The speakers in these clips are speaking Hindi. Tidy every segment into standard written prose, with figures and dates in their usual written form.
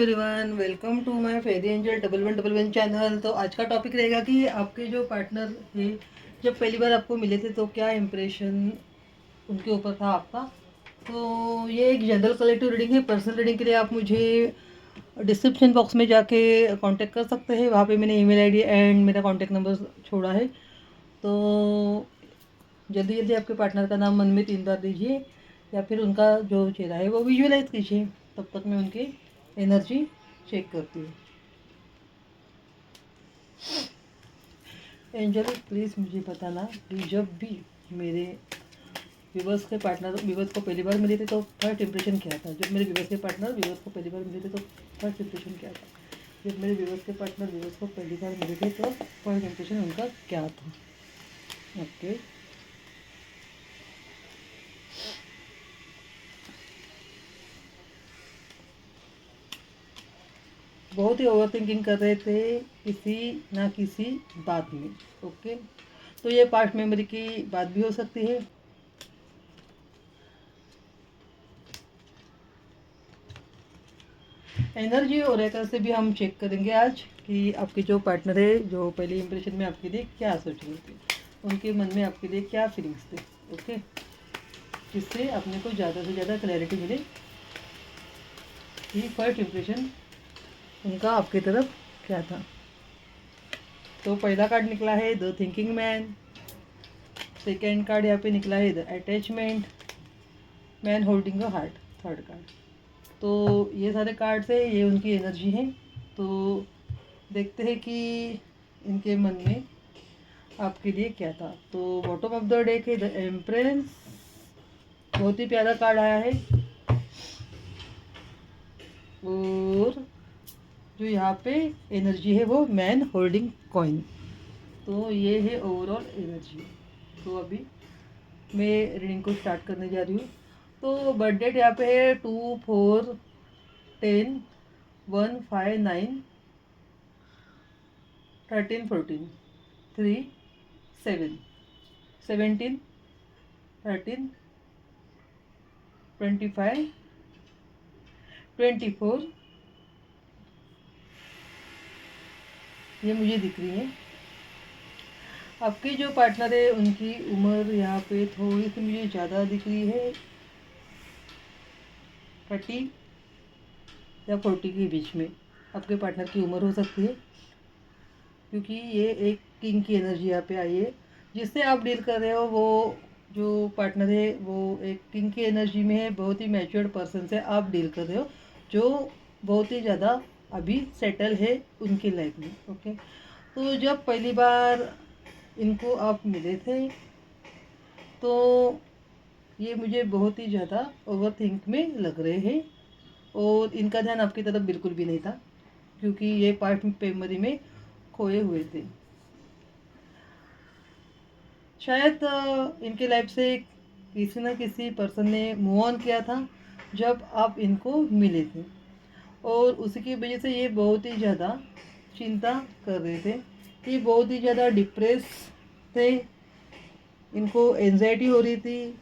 Everyone, welcome to my fairy angel 1111 channel. तो आज का टॉपिक रहेगा कि आपके जो पार्टनर है जब पहली बार आपको मिले थे तो क्या इम्प्रेशन उनके ऊपर था आपका। तो ये एक जनरल कलेक्टिव रीडिंग है। पर्सनल रीडिंग के लिए आप मुझे डिस्क्रिप्शन बॉक्स में जाके कांटेक्ट कर सकते हैं। वहाँ पे मैंने ईमेल आईडी एंड मेरा कांटेक्ट नंबर छोड़ा है। तो जल्दी जल्दी आपके पार्टनर का नाम मन में 3 बार दीजिए या फिर उनका जो चेहरा है वो विजुअलाइज कीजिए। तब तक मैं उनकी एनर्जी चेक करती हूँ। एंजल प्लीज़ मुझे बताना कि जब भी मेरे व्यूवर्स के पार्टनर व्यूवर्स को पहली बार मिले थे तो फर्स्ट इंप्रेशन क्या था। जब मेरे व्यूवर्स के पार्टनर व्यूवर्स को पहली बार मिले थे तो फर्स्ट इंप्रेशन क्या था। जब मेरे व्यूवर्स के पार्टनर व्यूवर्स को पहली बार मिले थे तो फर्स्ट इंप्रेशन उनका क्या था। ओके, बहुत ही ओवर थिंकिंग कर रहे थे किसी ना किसी बात में। ओके, तो ये पास्ट मेमोरी की बात भी हो सकती है। एनर्जी और ओरेकल से भी हम चेक करेंगे आज कि आपके जो पार्टनर है जो पहले इंप्रेशन में आपके लिए क्या सोच रहे थे, उनके मन में आपके लिए क्या फीलिंग्स थे। ओके, जिससे अपने को ज़्यादा से ज़्यादा क्लैरिटी मिले कि फर्स्ट इंप्रेशन उनका आपकी तरफ क्या था। तो पहला कार्ड निकला है the thinking man. Second card यहाँ पे निकला है the attachment man holding a heart. Third card. तो ये सारे कार्ड्स है, ये उनकी एनर्जी है। तो देखते हैं कि इनके मन में आपके लिए क्या था। तो बॉटम ऑफ द डेक है द एम्प्रेस। बहुत ही प्यारा कार्ड आया है। और जो यहाँ पे एनर्जी है वो मैन होल्डिंग कॉइन। तो ये है ओवरऑल एनर्जी। तो अभी मैं रीडिंग को स्टार्ट करने जा रही हूँ। तो बर्थ डेट यहाँ पे है 2, 4, 10, 1, 5, 9, 13, 14, 3, 7, 17, 13, 25, 24 ये मुझे दिख रही है। आपके जो पार्टनर है उनकी उम्र यहाँ पे थोड़ी सी मुझे ज़्यादा दिख रही है। 30 या 40 के बीच में आपके पार्टनर की उम्र हो सकती है, क्योंकि ये एक किंग की एनर्जी यहाँ पे आई है। जिससे आप डील कर रहे हो वो जो पार्टनर है वो एक किंग की एनर्जी में है। बहुत ही मैच्योर्ड पर्सन से आप डील कर रहे हो जो बहुत ही ज़्यादा अभी सेटल है उनकी लाइफ में। ओके, तो जब पहली बार इनको आप मिले थे तो ये मुझे बहुत ही ज़्यादा ओवर थिंक में लग रहे हैं और इनका ध्यान आपकी तरफ बिल्कुल भी नहीं था, क्योंकि ये पास्ट मेमोरी में खोए हुए थे। शायद इनके लाइफ से किसी न किसी पर्सन ने मूव ऑन किया था जब आप इनको मिले थे, और उसी की वजह से ये बहुत ही ज़्यादा चिंता कर रहे थे। ये बहुत ही ज़्यादा डिप्रेस थे, इनको एंजाइटी हो रही थी।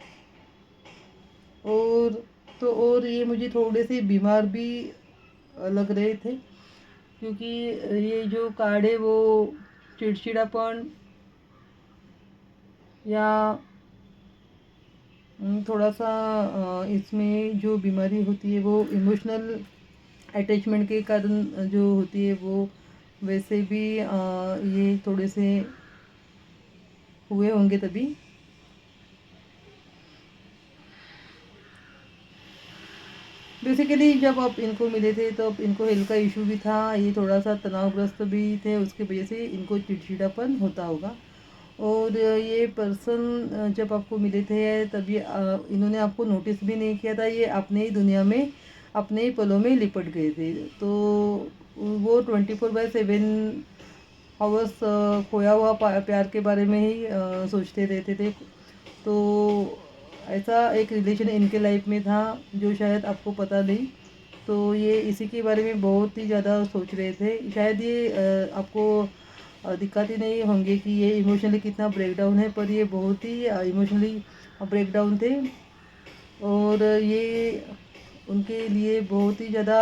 और तो और ये मुझे थोड़े से बीमार भी लग रहे थे, क्योंकि ये जो कार्ड है वो चिड़चिड़ापन या थोड़ा सा इसमें जो बीमारी होती है वो इमोशनल अटैचमेंट के कारण जो होती है वो वैसे भी ये थोड़े से हुए होंगे तभी। बेसिकली जब आप इनको मिले थे तो इनको हेल्थ का इशू भी था, ये थोड़ा सा तनावग्रस्त भी थे, उसकी वजह से इनको चिड़चिड़ापन होता होगा। और ये पर्सन जब आपको मिले थे तभी इन्होंने आपको नोटिस भी नहीं किया था। ये अपने ही दुनिया में अपने ही पलों में लिपट गए थे। तो वो 24/7 आवर्स खोया हुआ प्यार के बारे में ही सोचते रहते थे। तो ऐसा एक रिलेशन इनके लाइफ में था जो शायद आपको पता नहीं। तो ये इसी के बारे में बहुत ही ज़्यादा सोच रहे थे। शायद ये आपको दिक्कत ही नहीं होंगे कि ये इमोशनली कितना ब्रेकडाउन है, पर ये बहुत ही इमोशनली ब्रेकडाउन थे। और ये उनके लिए बहुत ही ज़्यादा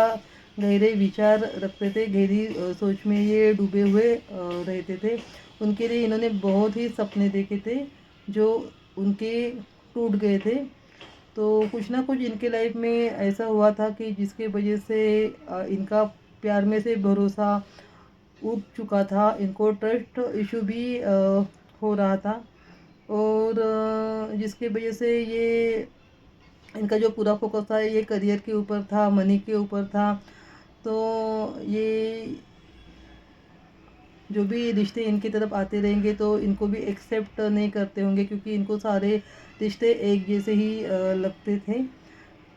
गहरे विचार रखते थे, गहरी सोच में ये डूबे हुए रहते थे। उनके लिए इन्होंने बहुत ही सपने देखे थे जो उनके टूट गए थे। तो कुछ ना कुछ इनके लाइफ में ऐसा हुआ था कि जिसके वजह से इनका प्यार में से भरोसा उठ चुका था, इनको ट्रस्ट इशू भी हो रहा था। और जिसकी वजह से ये इनका जो पूरा फोकस था ये करियर के ऊपर था, मनी के ऊपर था। तो ये जो भी रिश्ते इनकी तरफ आते रहेंगे तो इनको भी एक्सेप्ट नहीं करते होंगे, क्योंकि इनको सारे रिश्ते एक जैसे ही लगते थे,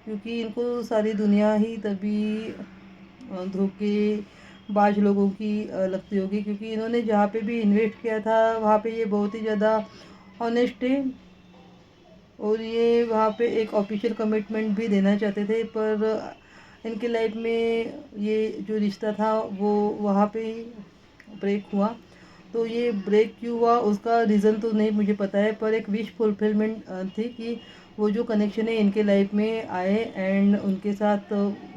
क्योंकि इनको सारी दुनिया ही तभी धोखेबाज लोगों की लगती होगी, क्योंकि इन्होंने जहाँ पे भी इन्वेस्ट किया था वहाँ पे ये बहुत ही ज़्यादा ऑनेस्ट है। और ये वहाँ पे एक ऑफिशियल कमिटमेंट भी देना चाहते थे, पर इनके लाइफ में ये जो रिश्ता था वो वहाँ पे ही ब्रेक हुआ। तो ये ब्रेक क्यों हुआ उसका रीज़न तो नहीं मुझे पता है, पर एक विश फुलफिलमेंट थी कि वो जो कनेक्शन है इनके लाइफ में आए एंड उनके साथ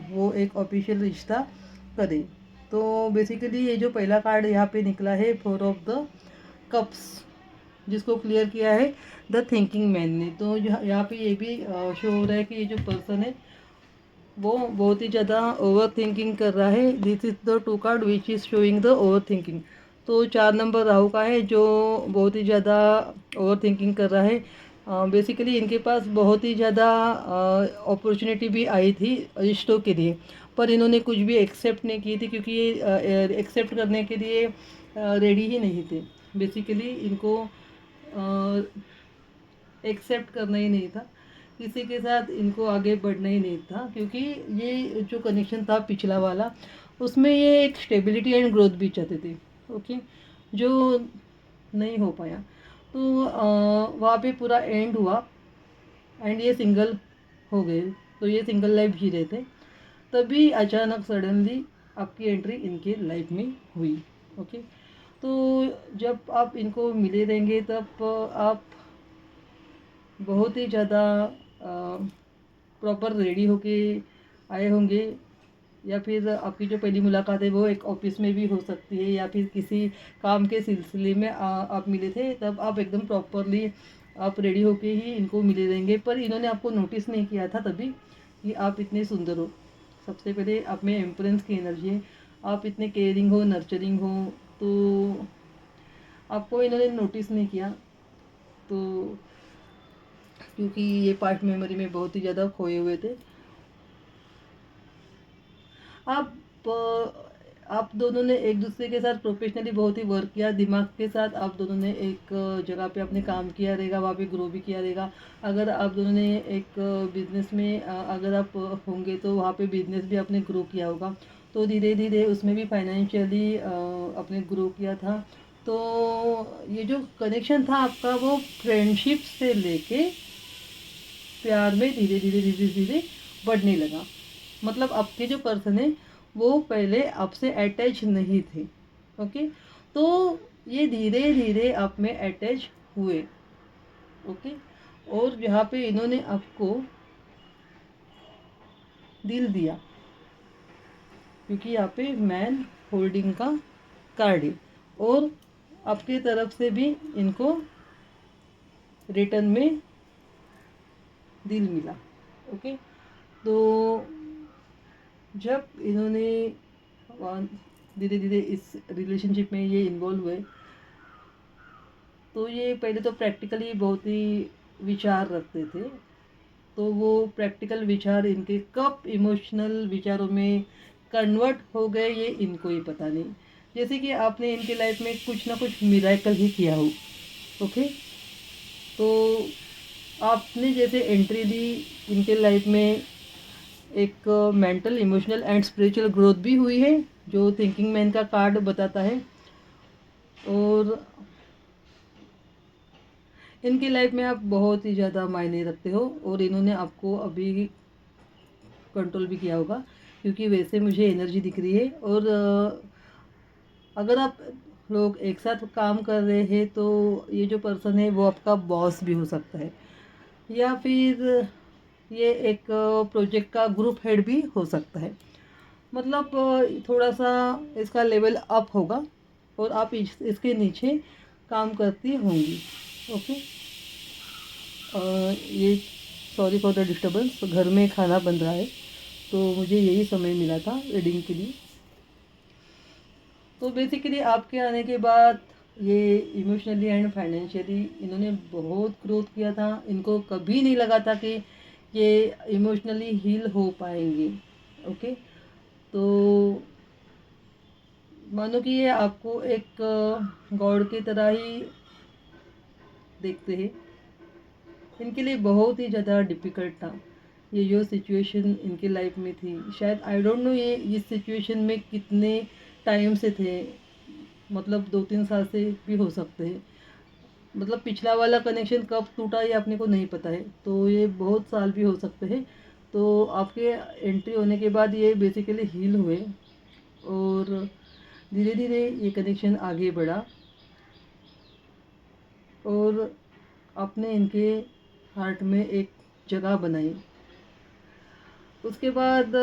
वो एक ऑफिशियल रिश्ता करे। तो बेसिकली ये जो पहला कार्ड यहाँ पे निकला है 4 ऑफ द कप्स, जिसको क्लियर किया है द थिंकिंग मैन ने। तो यहाँ पे ये भी शो हो रहा है कि ये जो पर्सन है वो बहुत ही ज़्यादा ओवर थिंकिंग कर रहा है। This is the 2 card which is showing the over thinking. तो 4 नंबर राहु का है जो बहुत ही ज़्यादा ओवर थिंकिंग कर रहा है। बेसिकली इनके पास बहुत ही ज़्यादा अपॉर्चुनिटी भी आई थी रिश्तों के लिए, पर इन्होंने कुछ भी एक्सेप्ट नहीं की थी, क्योंकि ये एक्सेप्ट करने के लिए रेडी ही नहीं थे। बेसिकली इनको एक्सेप्ट करना ही नहीं था, किसी के साथ इनको आगे बढ़ना ही नहीं था, क्योंकि ये जो कनेक्शन था पिछला वाला उसमें ये एक स्टेबिलिटी एंड ग्रोथ भी चाहते थे। ओके, जो नहीं हो पाया। तो वहाँ पे पूरा एंड हुआ एंड ये सिंगल हो गए। तो ये सिंगल लाइफ जी रहे थे, तभी अचानक सडनली आपकी एंट्री इनके लाइफ में हुई। ओके, तो जब आप इनको मिले रहेंगे तब आप बहुत ही ज़्यादा प्रॉपर रेडी होके आए होंगे, या फिर आपकी जो पहली मुलाकात है वो एक ऑफिस में भी हो सकती है, या फिर किसी काम के सिलसिले में आप मिले थे, तब आप एकदम प्रॉपरली आप रेडी होके ही इनको मिले रहेंगे। पर इन्होंने आपको नोटिस नहीं किया था तभी कि आप इतने सुंदर हो। सबसे पहले आप में एम्परेंस की एनर्जी है, आप इतने केयरिंग हो, नर्चरिंग हो, तो आपको इन्होंने नोटिस नहीं किया। तो क्योंकि ये पास्ट मेमोरी में बहुत ही ज़्यादा खोए हुए थे। आप आप दोनों ने एक दूसरे के साथ प्रोफेशनली बहुत ही वर्क किया, दिमाग के साथ आप दोनों ने एक जगह पे अपने काम किया रहेगा, वहाँ पे ग्रो भी किया रहेगा। अगर आप दोनों ने एक बिजनेस में अगर आप होंगे तो वहाँ पे बिजनेस भी आपने ग्रो किया होगा। तो धीरे धीरे उसमें भी फाइनेंशियली आपने ग्रो किया था। तो ये जो कनेक्शन था आपका वो फ्रेंडशिप से लेके प्यार में धीरे धीरे धीरे धीरे बढ़ने लगा। मतलब आपके जो पर्सन है वो पहले आपसे अटैच नहीं थे। ओके, तो ये धीरे धीरे आप में अटैच हुए। ओके, और यहाँ पे इन्होंने आपको दिल दिया, क्योंकि यहाँ पे मैन होल्डिंग का कार्ड है, और आपके तरफ से भी इनको रिटर्न में दिल मिला। ओके, तो जब इन्होंने धीरे धीरे इस रिलेशनशिप में ये इन्वॉल्व हुए, तो ये पहले तो प्रैक्टिकली बहुत ही विचार रखते थे। तो वो प्रैक्टिकल विचार इनके कब इमोशनल विचारों में कन्वर्ट हो गए ये इनको ही पता नहीं। जैसे कि आपने इनके लाइफ में कुछ ना कुछ मिराकल ही किया हो। ओके, तो आपने जैसे एंट्री दी इनके लाइफ में, एक mental, emotional and spiritual growth भी हुई है, जो थिंकिंग मैन का कार्ड बताता है। और इनकी लाइफ में आप बहुत ही ज़्यादा मायने रखते हो, और इन्होंने आपको अभी कंट्रोल भी किया होगा, क्योंकि वैसे मुझे एनर्जी दिख रही है। और अगर आप लोग एक साथ काम कर रहे हैं तो ये जो पर्सन है वो आपका बॉस भी हो सकता है, या फिर ये एक प्रोजेक्ट का ग्रुप हेड भी हो सकता है। मतलब थोड़ा सा इसका लेवल अप होगा और आप इसके नीचे काम करती होंगी। ओके। ये सॉरी फॉर द डिस्टर्बेंस, घर में खाना बन रहा है तो मुझे यही समय मिला था रीडिंग के लिए। तो बेसिकली आपके आने के बाद ये इमोशनली एंड फाइनेंशियली इन्होंने बहुत ग्रोथ किया था। इनको कभी नहीं लगा था कि ये इमोशनली हील हो पाएंगे। ओके। तो मानो कि ये आपको एक गॉड की तरह ही देखते हैं। इनके लिए बहुत ही ज़्यादा डिफ़िकल्ट था ये जो सिचुएशन इनकी लाइफ में थी। शायद आई डोंट नो ये इस सिचुएशन में कितने टाइम से थे, मतलब 2-3 साल से भी हो सकते हैं। मतलब पिछला वाला कनेक्शन कब टूटा ये अपने को नहीं पता है, तो ये बहुत साल भी हो सकते हैं। तो आपके एंट्री होने के बाद ये बेसिकली हील हुए और धीरे धीरे ये कनेक्शन आगे बढ़ा और आपने इनके हार्ट में एक जगह बनाई। उसके बाद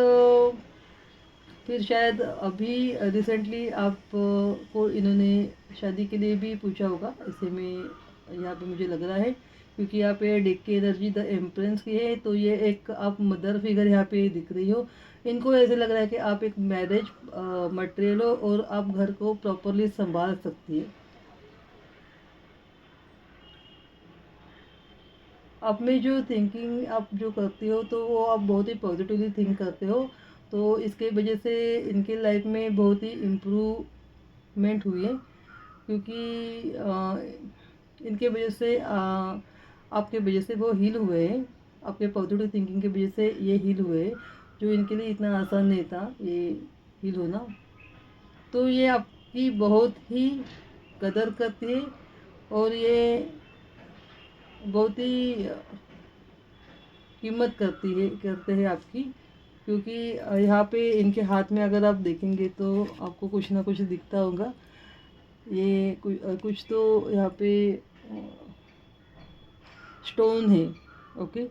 फिर शायद अभी रिसेंटली आप को इन्होंने शादी के लिए भी पूछा होगा, ऐसे में यहाँ पे मुझे लग रहा है, क्योंकि यहाँ पे डेक की एनर्जी द एम्प्रेंस की है। तो ये एक आप मदर फिगर यहाँ पे दिख रही हो। इनको ऐसे लग रहा है कि आप एक मैरिज मटेरियल हो और आप घर को प्रॉपरली संभाल सकती है। आप में जो थिंकिंग आप जो करती हो तो वो आप बहुत ही पॉजिटिवली थिंक करते हो। तो इसके वजह से इनके लाइफ में बहुत ही इम्प्रूवमेंट हुई है, क्योंकि इनके वजह से आपके वजह से वो हील हुए हैं। आपके पॉजिटिव थिंकिंग की वजह से ये हील हुए, जो इनके लिए इतना आसान नहीं था ये हील होना। तो ये आपकी बहुत ही कदर करती है और ये बहुत ही कीमत करते हैं आपकी, क्योंकि यहाँ पे इनके हाथ में अगर आप देखेंगे तो आपको कुछ ना कुछ दिखता होगा। ये कुछ तो यहाँ पे स्टोन है। ओके।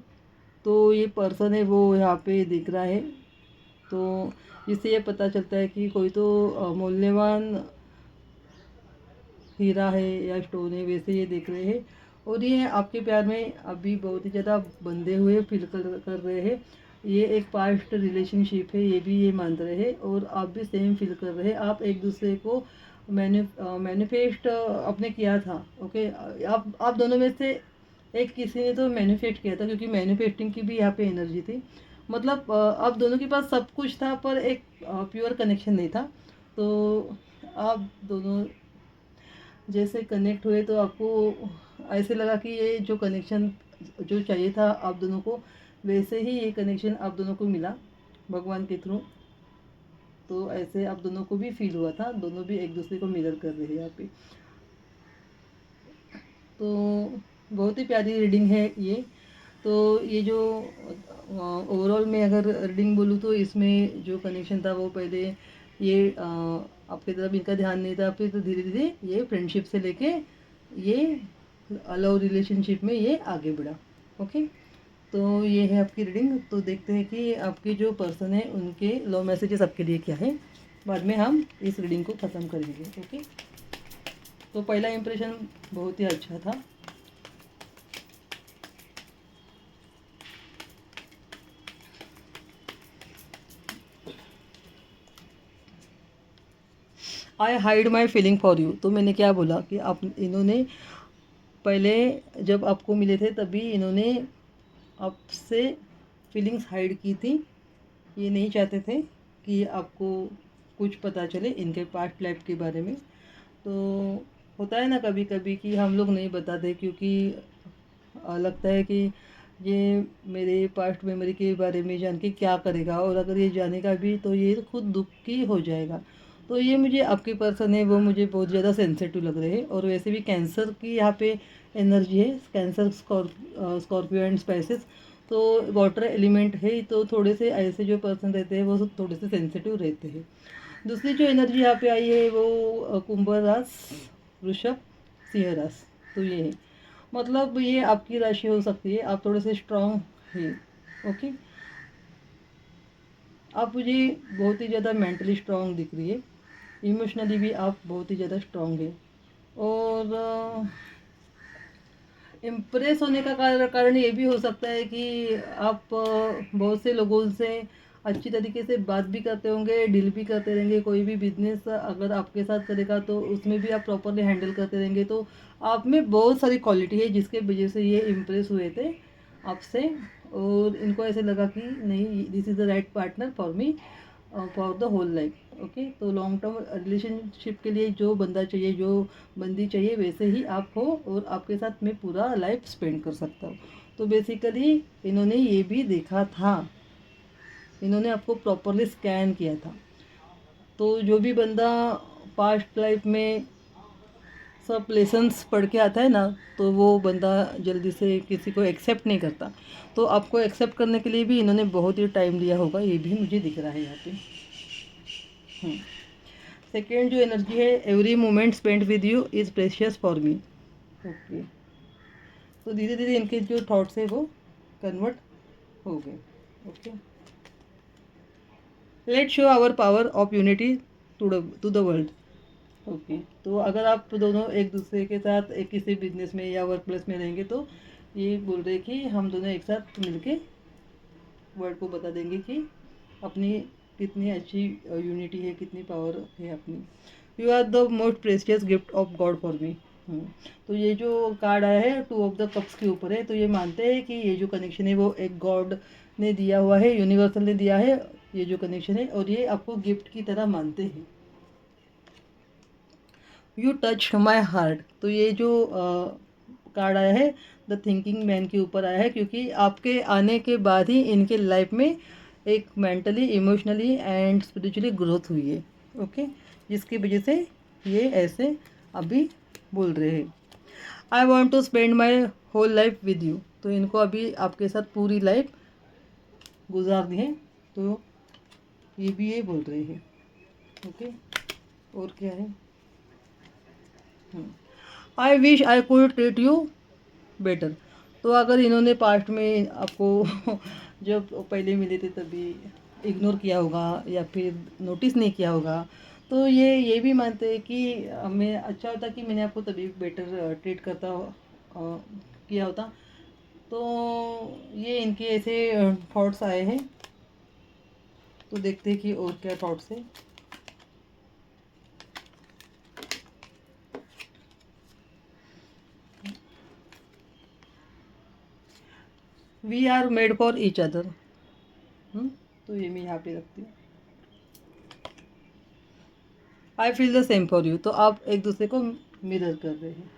तो ये पर्सन है वो यहाँ पे दिख रहा है, तो इससे ये पता चलता है कि कोई तो मूल्यवान हीरा है या स्टोन है, वैसे ये देख रहे हैं। और ये आपके प्यार में अभी बहुत ही ज़्यादा बंधे हुए फील कर रहे हैं। ये एक पास्ट रिलेशनशिप है, ये भी ये मान रहे हैं और आप भी सेम फील कर रहे हैं। आप एक दूसरे को मैनिफेस्ट आपने किया था। ओके। आप दोनों में से एक किसी ने तो मैनिफेस्ट किया था, क्योंकि मैनिफेस्टिंग की भी यहाँ पे एनर्जी थी। मतलब आप दोनों के पास सब कुछ था पर एक प्योर कनेक्शन नहीं था। तो आप दोनों जैसे कनेक्ट हुए तो आपको ऐसे लगा कि ये जो कनेक्शन जो चाहिए था आप दोनों को, वैसे ही ये कनेक्शन आप दोनों को मिला भगवान के थ्रू। तो ऐसे आप दोनों को भी फील हुआ था, दोनों भी एक दूसरे को मिरर कर रहे हैं यहाँ पे। तो बहुत ही प्यारी रीडिंग है ये। तो ये जो ओवरऑल मैं अगर रीडिंग बोलूँ तो इसमें जो कनेक्शन था वो पहले ये आपकी तरफ इनका ध्यान नहीं था, फिर तो धीरे धीरे ये फ्रेंडशिप से लेके ये लव रिलेशनशिप में ये आगे बढ़ा। ओके। तो ये है आपकी रीडिंग। तो देखते हैं कि आपके जो पर्सन है उनके लव मैसेजेस आपके लिए क्या है, बाद में हम इस रीडिंग को ख़त्म करेंगे। ओके। तो पहला इम्प्रेशन बहुत ही अच्छा था। आई hide my feeling for you. तो मैंने क्या बोला कि आप इन्होंने पहले जब आपको मिले थे तभी इन्होंने आपसे फीलिंग्स हाइड की थी। ये नहीं चाहते थे कि आपको कुछ पता चले इनके पास्ट लाइफ के बारे में। तो होता है ना कभी कभी कि हम लोग नहीं बताते, क्योंकि लगता है कि ये मेरे पास्ट मेमोरी के बारे में जान के क्या करेगा, और अगर ये जानेगा भी तो ये खुद दुखी हो जाएगा। तो ये मुझे आपके पर्सन है वो मुझे बहुत ज़्यादा सेंसिटिव लग रहे हैं। और वैसे भी कैंसर की यहाँ पे एनर्जी है, कैंसर स्कॉर्पियो एंड स्पाइसेस। तो वाटर एलिमेंट है, तो थोड़े से ऐसे जो पर्सन रहते हैं वो थोड़े से सेंसिटिव रहते हैं। दूसरी जो एनर्जी यहाँ पे आई है वो कुंभ रास, वृषभ, सिंह रास। तो ये है, मतलब ये आपकी राशि हो सकती है। आप थोड़े से स्ट्रांग है। ओके। आप मुझे बहुत ही ज़्यादा मेंटली स्ट्रांग दिख रही है, इमोशनली भी आप बहुत ही ज़्यादा स्ट्रांग है। और इम्प्रेस होने का कारण ये भी हो सकता है कि आप बहुत से लोगों से अच्छी तरीके से बात भी करते होंगे, डील भी करते रहेंगे। कोई भी बिजनेस अगर आपके साथ करेगा तो उसमें भी आप प्रॉपरली हैंडल करते रहेंगे। तो आप में बहुत सारी क्वालिटी है जिसके वजह से ये इम्प्रेस हुए थे आपसे, और इनको ऐसे लगा कि नहीं, this is the right partner for me for the whole life. Okay, तो लॉन्ग टर्म रिलेशनशिप के लिए जो बंदा चाहिए, जो बंदी चाहिए, वैसे ही आप हो और आपके साथ मैं पूरा लाइफ स्पेंड कर सकता हूँ। तो बेसिकली इन्होंने ये भी देखा था, इन्होंने आपको प्रॉपरली स्कैन किया था। तो जो भी बंदा पास्ट लाइफ में सब लेसन्स पढ़ के आता है ना, तो वो बंदा जल्दी से किसी को एक्सेप्ट नहीं करता। तो आपको एक्सेप्ट करने के लिए भी इन्होंने बहुत ही टाइम लिया होगा, ये भी मुझे दिख रहा है यहाँ पे। सेकेंड जो एनर्जी है, every moment spend with you is precious for me. Okay, तो धीरे धीरे इनके जो थॉट्स है वो कन्वर्ट हो गए। Okay, let show our power of unity to the world. Okay, तो अगर आप दोनों एक दूसरे के साथ एक किसी बिजनेस में या वर्क प्लेस में रहेंगे तो ये बोल रहे कि हम दोनों एक साथ मिलके वर्ल्ड को बता देंगे कि अपनी कितनी अच्छी यूनिटी है, कितनी पावर है अपनी। You are the most precious gift of God for me. तो ये जो कार्ड आया है 2 ऑफ द कप्स के ऊपर है, तो ये मानते हैं कि ये जो कनेक्शन है वो एक गॉड ने दिया हुआ है, यूनिवर्सल ने दिया है ये जो कनेक्शन है, और ये आपको गिफ्ट की तरह मानते हैं। यू टच माई हार्ट, तो ये जो कार्ड आया है द थिंकिंग मैन के ऊपर आया है, क्योंकि आपके आने के बाद ही इनके लाइफ में एक mentally, emotionally and spiritually growth हुई है। ओके, जिसकी वजह से ये ऐसे अभी बोल रहे हैं। I want to spend my whole life with you, तो इनको अभी आपके साथ पूरी लाइफ गुजारनी है, तो ये भी ये बोल रहे हैं। ओके, और क्या है, I wish I could treat you better. तो अगर इन्होंने पास्ट में आपको जब पहले मिले थे तभी इग्नोर किया होगा या फिर नोटिस नहीं किया होगा, तो ये भी मानते हैं कि मैं अच्छा होता कि मैंने आपको तभी बेटर ट्रीट करता किया होता। तो ये इनके ऐसे थॉट्स आए हैं, तो देखते हैं कि और क्या थॉट्स है। We are made for each other. तो ये मैं यहाँ पे रखती हूँ। I feel the same for you, तो आप एक दूसरे को मिरर कर रहे हैं।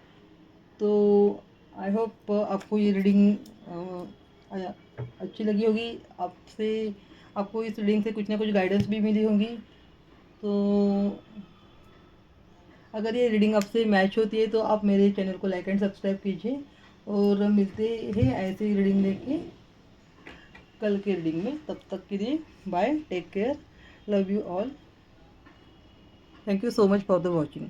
तो आई होप आपको ये रीडिंग अच्छी लगी होगी। आपसे आपको इस रीडिंग से कुछ ना कुछ गाइडेंस भी मिली होगी। तो अगर ये रीडिंग आपसे मैच होती है तो आप मेरे चैनल को लाइक एंड सब्सक्राइब कीजिए, और मिलते हैं ऐसे ही रीडिंग लेके कल के रीडिंग में। तब तक के लिए bye, take care, love you all, thank you so much for the watching.